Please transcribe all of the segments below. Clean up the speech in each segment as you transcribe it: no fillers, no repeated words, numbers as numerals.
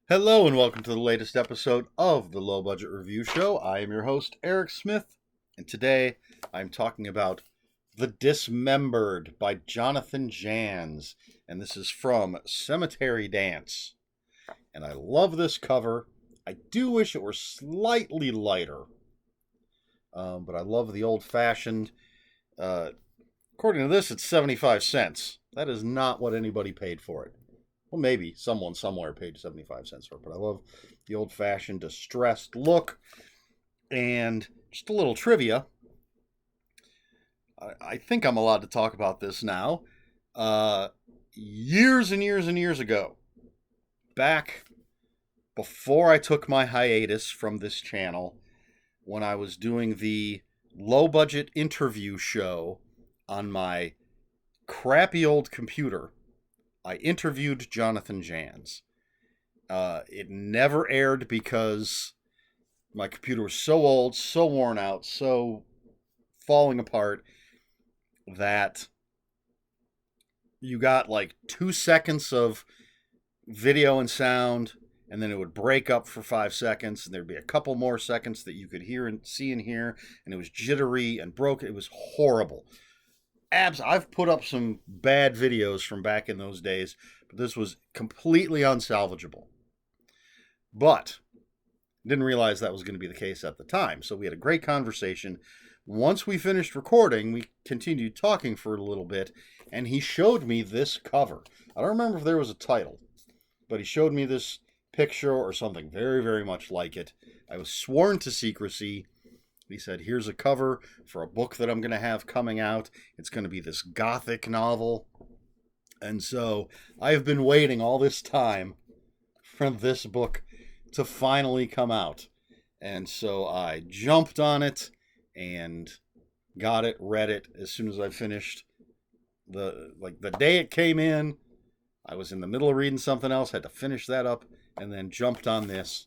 Hello and welcome to the latest episode of the Low Budget Review Show. I am your host, Eric Smith, and today I'm talking about The Dismembered by Jonathan Janz, and this is from Cemetery Dance. And I love this cover. I do wish it were slightly lighter, but I love the old-fashioned. According to this, it's 75 cents. That is not what anybody paid for it. Well, maybe someone somewhere paid 75 cents for it, but I love the old-fashioned distressed look. And just a little trivia. I think I'm allowed to talk about this now. Years and years and years ago, back before I took my hiatus from this channel, when I was doing the low-budget interview show on my crappy old computer, I interviewed Jonathan Janz. It never aired because my computer was so old, so worn out, so falling apart that you got like 2 seconds of video and sound, and then it would break up for 5 seconds, and there'd be a couple more seconds that you could hear and see and hear, and it was jittery and broken. It was horrible. I've put up some bad videos from back in those days, but this was completely unsalvageable. But didn't realize that was going to be the case at the time. So we had a great conversation. Once we finished recording, we continued talking for a little bit, and he showed me this cover. I don't remember if there was a title, but he showed me this picture or something very, very much like it. I was sworn to secrecy. He said, here's a cover for a book that I'm going to have coming out. It's going to be this Gothic novel. And so I have been waiting all this time for this book to finally come out. And so I jumped on it and got it, read it as soon as I finished. The day it came in, I was in the middle of reading something else, had to finish that up, and then jumped on this.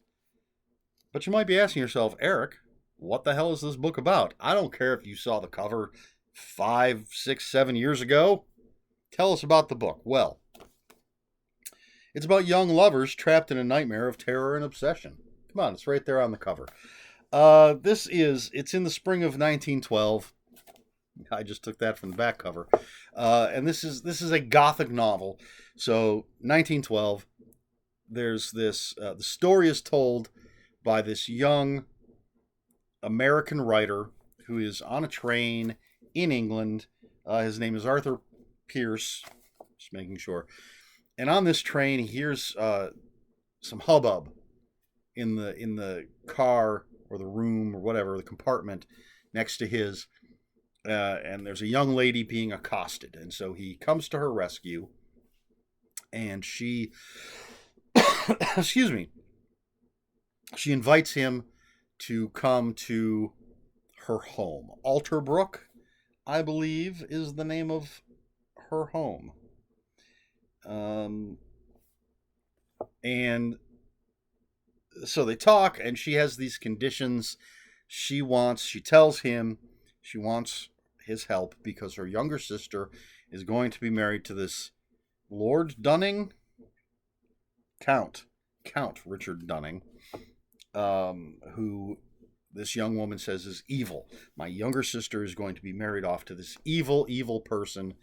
But you might be asking yourself, Eric, what the hell is this book about? I don't care if you saw the cover 5, 6, 7 years ago. Tell us about the book. Well, it's about young lovers trapped in a nightmare of terror and obsession. Come on, it's right there on the cover. It's in the spring of 1912. I just took that from the back cover. And this is a Gothic novel. So 1912, there's this, the story is told by this young American writer who is on a train in England. His name is Arthur Pierce, just making sure. And on this train, he hears some hubbub in the car or the room or whatever, the compartment next to his. And there's a young lady being accosted. And so he comes to her rescue. And she, excuse me, she invites him to come to her home. Alterbrook, I believe, is the name of her home. And so they talk, and she has these conditions she tells him she wants his help because her younger sister is going to be married to this Lord Dunning? Count Richard Dunning. Who this young woman says is evil. My younger sister is going to be married off to this evil person.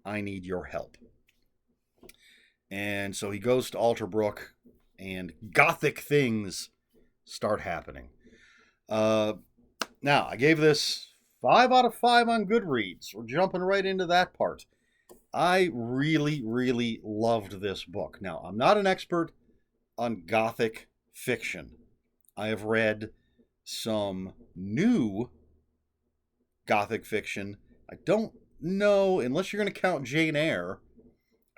I need your help. And so he goes to Alterbrook, and Gothic things start happening. Now, I gave this 5 out of 5 on Goodreads. We're jumping right into that part. I really, really loved this book. Now, I'm not an expert on Gothic fiction. I have read some new Gothic fiction. I don't know, unless you're going to count Jane Eyre,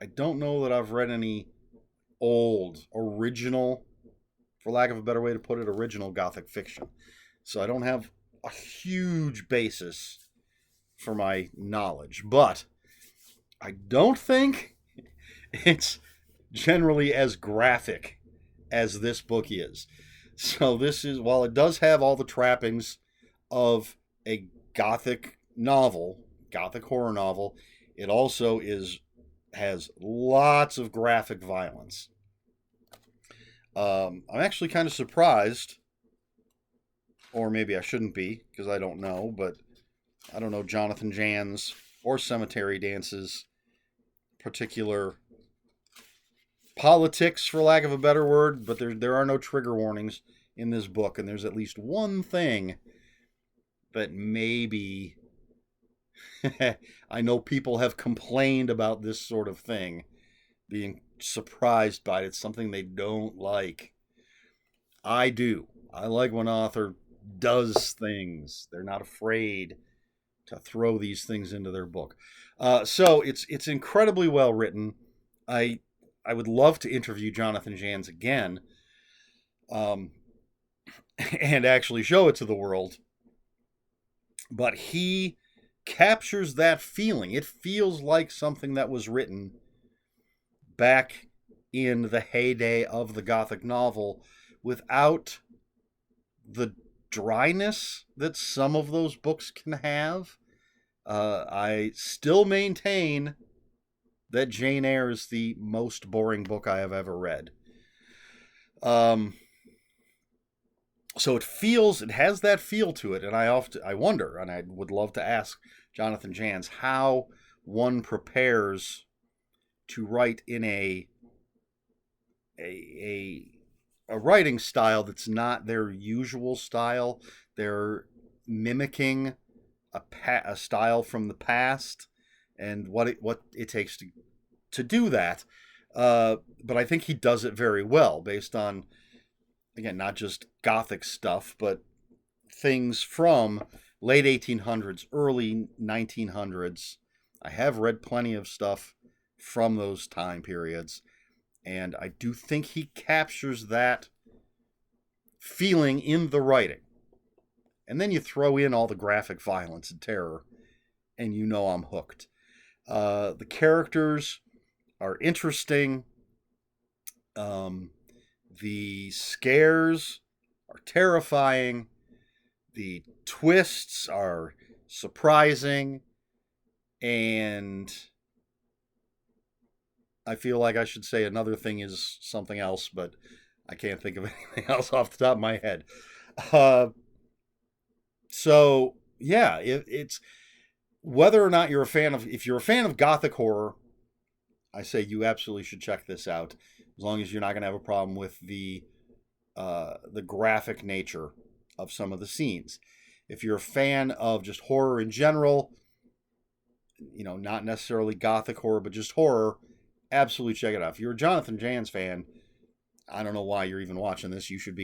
I don't know that I've read any old, original, for lack of a better way to put it, original Gothic fiction. So I don't have a huge basis for my knowledge. But I don't think it's generally as graphic as this book is. So while it does have all the trappings of a Gothic horror novel, it also has lots of graphic violence. I'm actually kind of surprised, or maybe I shouldn't be because I don't know, but I don't know Jonathan Janz or Cemetery Dance's particular politics, for lack of a better word, but there are no trigger warnings in this book, and there's at least one thing that maybe I know people have complained about this sort of thing, being surprised by it. It's something they don't like. I do. I like when an author does things. They're not afraid to throw these things into their book. So it's incredibly well written. I I would love to interview Jonathan Janz again, um, and actually show it to the world. But he captures that feeling. It feels like something that was written back in the heyday of the Gothic novel without the dryness that some of those books can have. I still maintain that Jane Eyre is the most boring book I have ever read. So it has that feel to it, and I wonder, and I would love to ask Jonathan Janz how one prepares to write in a writing style that's not their usual style. They're mimicking a style from the past, and what it takes to do that. But I think he does it very well, based on, again, not just Gothic stuff, but things from late 1800s, early 1900s. I have read plenty of stuff from those time periods, and I do think he captures that feeling in the writing. And then you throw in all the graphic violence and terror, and you know I'm hooked. The characters are interesting. The scares are terrifying. The twists are surprising. And I feel like I should say another thing is something else, but I can't think of anything else off the top of my head. So yeah, it's whether or not you're a fan of, if you're a fan of Gothic horror, I say you absolutely should check this out. As long as you're not going to have a problem with the graphic nature of some of the scenes. If you're a fan of just horror in general, not necessarily Gothic horror, but just horror, absolutely check it out. If you're a Jonathan Janz fan, I don't know why you're even watching this. You should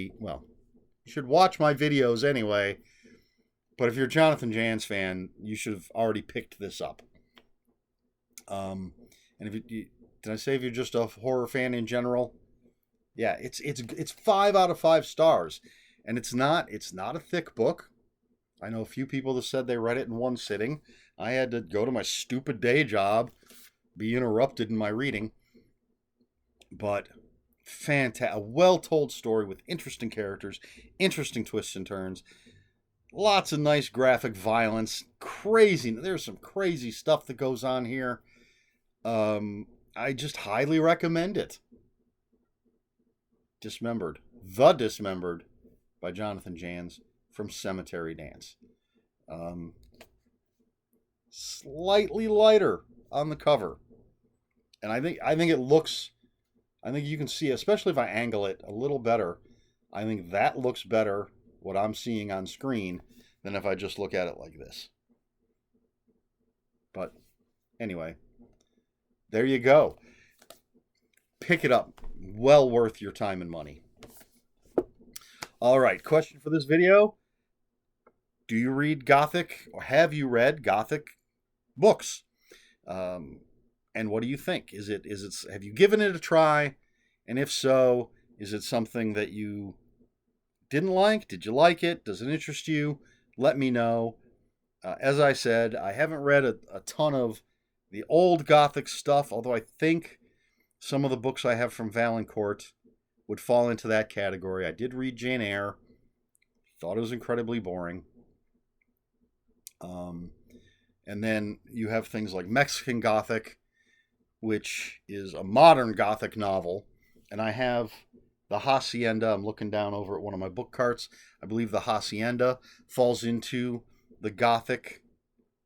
watch my videos anyway. But if you're a Jonathan Janz fan, you should have already picked this up. And did I say if you're just a horror fan in general? Yeah, it's 5 out of 5 stars, and it's not a thick book. I know a few people that said they read it in one sitting. I had to go to my stupid day job, be interrupted in my reading. But a well-told story with interesting characters, interesting twists and turns, lots of nice graphic violence, crazy. There's some crazy stuff that goes on here. I just highly recommend it. Dismembered. The Dismembered by Jonathan Janz from Cemetery Dance. Slightly lighter on the cover. And I think you can see, especially if I angle it a little better, I think that looks better, what I'm seeing on screen, than if I just look at it like this. But anyway, there you go. Pick it up. Well worth your time and money. All right, question for this video. Do you read Gothic, or have you read Gothic books? And what do you think? Have you given it a try? And if so, is it something that you didn't like? Did you like it? Does it interest you? Let me know. As I said, I haven't read a ton of the old Gothic stuff, although I think some of the books I have from Valancourt would fall into that category. I did read Jane Eyre. Thought it was incredibly boring. And then you have things like Mexican Gothic, which is a modern Gothic novel. And I have the Hacienda. I'm looking down over at one of my book carts. I believe the Hacienda falls into the Gothic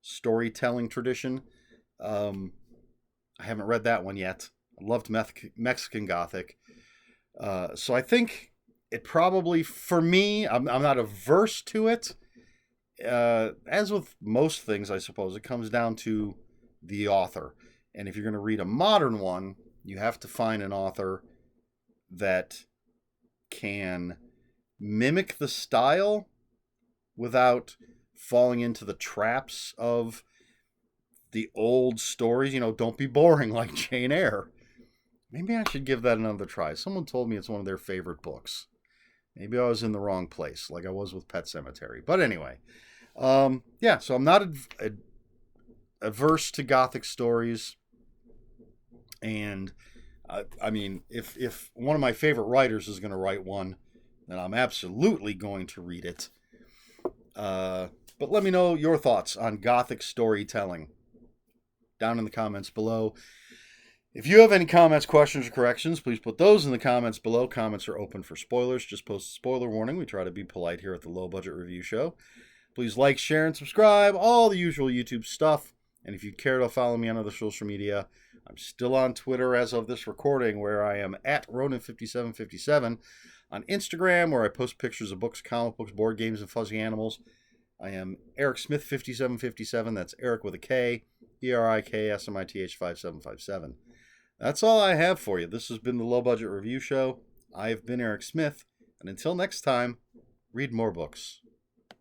storytelling tradition. I haven't read that one yet. I loved Mexican Gothic. So I think it probably, for me, I'm not averse to it. As with most things, I suppose, it comes down to the author. And if you're going to read a modern one, you have to find an author that can mimic the style without falling into the traps of the old stories. Don't be boring like Jane Eyre. Maybe I should give that another try. Someone told me it's one of their favorite books. Maybe I was in the wrong place, like I was with Pet Sematary. But anyway, yeah, so I'm not averse to Gothic stories. And, I mean, if one of my favorite writers is going to write one, then I'm absolutely going to read it. But let me know your thoughts on Gothic storytelling down in the comments below. If you have any comments, questions, or corrections, please put those in the comments below. Comments are open for spoilers. Just post a spoiler warning. We try to be polite here at the Low Budget Review Show. Please like, share, and subscribe. All the usual YouTube stuff. And if you care to follow me on other social media, I'm still on Twitter as of this recording, where I am at Ronin5757. On Instagram, where I post pictures of books, comic books, board games, and fuzzy animals, I am Eric Smith 5757. That's Eric with a K, ERIKSMITH 5757. That's all I have for you. This has been the Low Budget Review Show. I have been Eric Smith, and until next time, read more books.